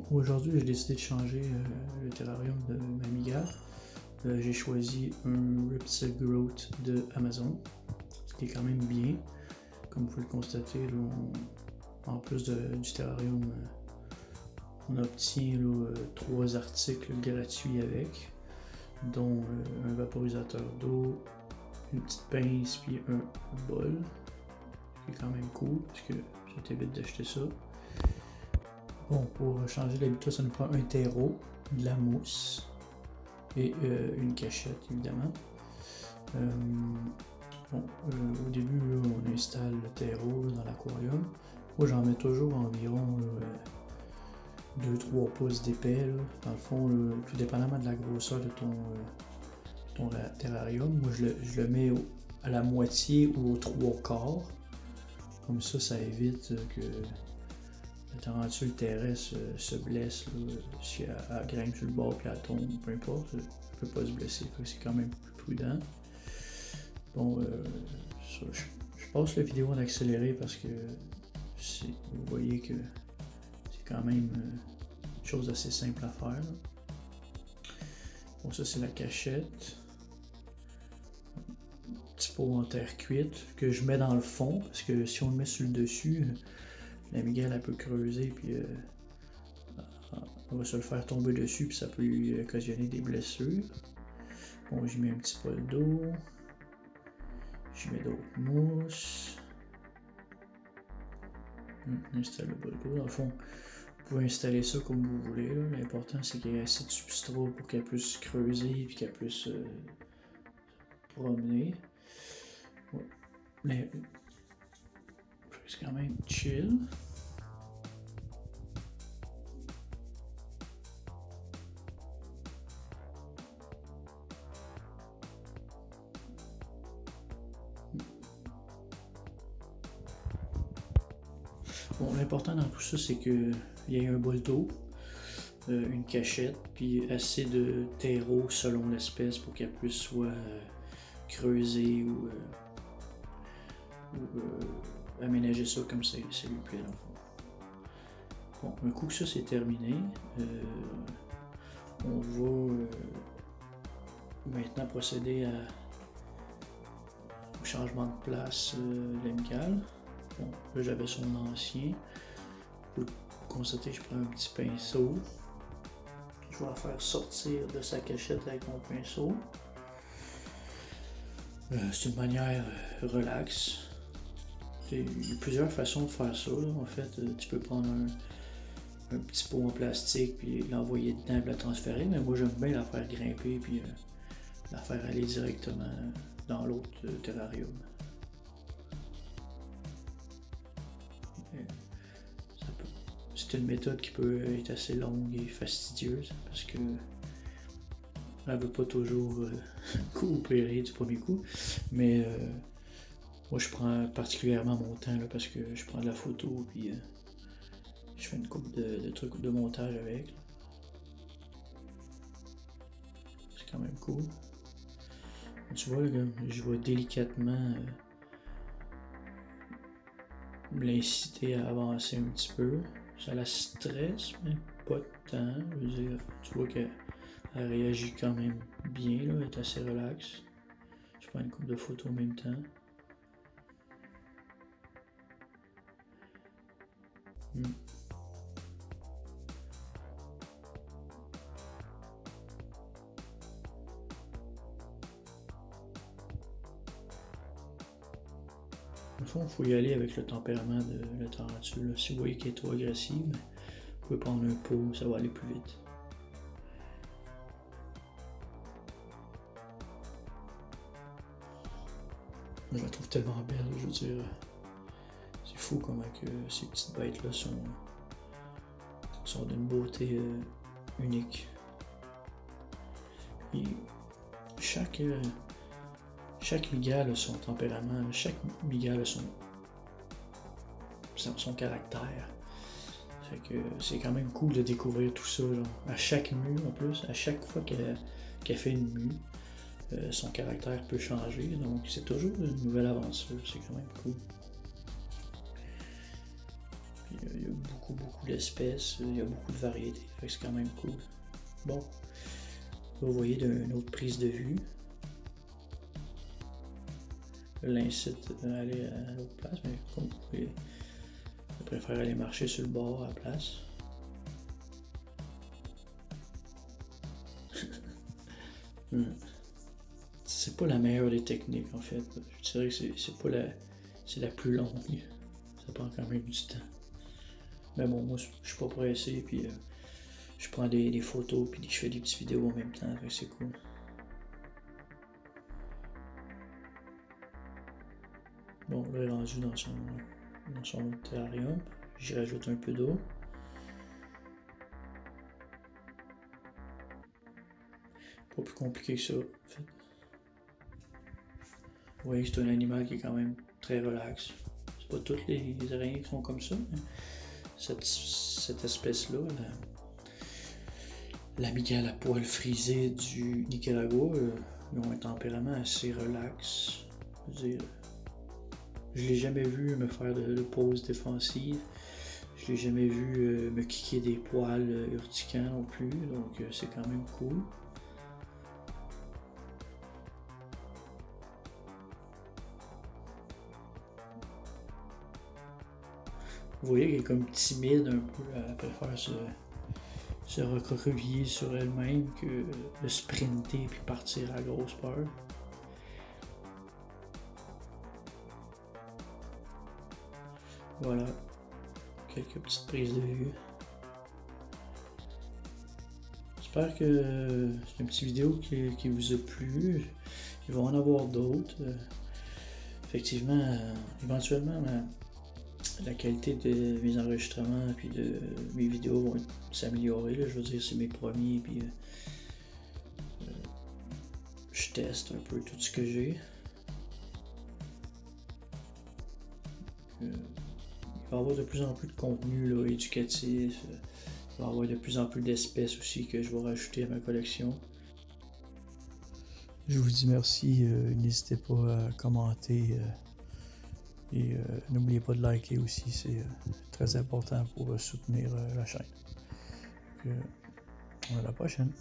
Aujourd'hui, j'ai décidé de changer le terrarium de ma migale. J'ai choisi un Reptile Growth de Amazon, ce qui est quand même bien. Comme vous pouvez le constater, là, en plus du terrarium, on obtient 3 articles gratuits avec, dont un vaporisateur d'eau, une petite pince puis un bol. C'est quand même cool parce que ça t'évite d'acheter ça. Bon, pour changer l'habitat, ça nous prend un terreau, de la mousse et une cachette évidemment. Au début, là, on installe le terreau dans l'aquarium. Moi, j'en mets toujours environ 2-3 pouces d'épais. Dans le fond, tout dépendamment de la grosseur de ton terrarium, moi je le mets à la moitié ou aux 3/4. Comme ça évite que la tarentule terrestre se blesse si elle grimpe sur le bord et elle tombe, peu importe, elle ne peut pas se blesser, c'est quand même plus prudent. Bon, je passe la vidéo en accéléré parce que vous voyez que c'est quand même une chose assez simple à faire. Bon, ça c'est la cachette. Un petit pot en terre cuite que je mets dans le fond parce que si on le met sur le dessus, la migale elle peut creuser puis on va se le faire tomber dessus puis ça peut lui occasionner des blessures. Bon, j'y mets un petit bol d'eau. J'y mets d'autres mousses. Installe le bol d'eau. Dans le fond, vous pouvez installer ça comme vous voulez. L'important c'est qu'il y ait assez de substrat pour qu'elle puisse creuser et qu'elle puisse se promener. Ouais. Mais c'est quand même chill. Bon, l'important dans tout ça, c'est qu'il y ait un bol d'eau, une cachette, puis assez de terreau selon l'espèce pour qu'elle puisse soit creuser ou aménager ça comme ça lui plaît dans le fond. Bon, un coup que ça c'est terminé, on va maintenant procéder au changement de place de l'amicale. Bon, là j'avais son ancien. Vous constatez, je prends un petit pinceau. Je vais la faire sortir de sa cachette avec mon pinceau. C'est une manière relaxe. Il y a plusieurs façons de faire ça. En fait, tu peux prendre un petit pot en plastique puis l'envoyer dedans et la transférer, mais moi j'aime bien la faire grimper puis la faire aller directement dans l'autre terrarium. C'est une méthode qui peut être assez longue et fastidieuse parce que elle veut pas toujours coopérer du premier coup, mais moi je prends particulièrement mon temps là, parce que je prends de la photo puis je fais une couple de trucs de montage avec. C'est quand même cool. Tu vois, là, je vais délicatement l'inciter à avancer un petit peu. Ça la stresse, mais pas tant. Je veux dire, tu vois qu'elle réagit quand même bien, là, elle est assez relaxe. Je prends une couple de photos en même temps. Dans le fond, il faut y aller avec le tempérament de la tarentule. Si vous voyez qu'elle est trop agressive, vous pouvez prendre un pot, ça va aller plus vite. Je la trouve tellement belle, je veux dire. C'est fou comment que ces petites bêtes-là sont d'une beauté unique. Et chaque migale a son tempérament, chaque migale a son caractère. Fait que c'est quand même cool de découvrir tout ça. Là. À chaque mue en plus, à chaque fois qu'elle fait une mue, son caractère peut changer. Donc c'est toujours une nouvelle aventure, c'est quand même cool. Puis il y a beaucoup d'espèces, il y a beaucoup de variétés, fait que c'est quand même cool. Bon, vous voyez d'une autre prise de vue. Je l'incite à aller à l'autre place, mais comme vous voyez, je préfère aller marcher sur le bord à la place. C'est pas la meilleure des techniques en fait. Je dirais que c'est la plus longue. Ça prend quand même du temps. Mais bon, moi je suis pas pressé, puis je prends des photos, puis je fais des petites vidéos en même temps, fait que c'est cool. Bon, là, il est rendu dans son terrarium. J'y rajoute un peu d'eau. Pas plus compliqué que ça, en fait. Vous voyez que c'est un animal qui est quand même très relax. C'est pas toutes les araignées qui sont comme ça, mais cette espèce-là, l'amygale à poil frisé du Nicaragua, ils ont un tempérament assez relax. Je veux dire, je l'ai jamais vu me faire de pose défensive. Je l'ai jamais vu me kicker des poils urticants non plus, donc c'est quand même cool. Vous voyez qu'elle est comme timide un peu, elle préfère se recroqueviller sur elle-même que de sprinter puis partir à grosse peur. Voilà, quelques petites prises de vue. J'espère que c'est une petite vidéo qui vous a plu. Il va en avoir d'autres. Effectivement, éventuellement, la qualité de mes enregistrements et de mes vidéos vont s'améliorer. Je veux dire, c'est mes premiers, puis je teste un peu tout ce que j'ai. Il va y avoir de plus en plus de contenu là, éducatif. Il va y avoir de plus en plus d'espèces aussi que je vais rajouter à ma collection. Je vous dis merci, n'hésitez pas à commenter et n'oubliez pas de liker aussi, c'est très important pour soutenir la chaîne. Donc, à la prochaine.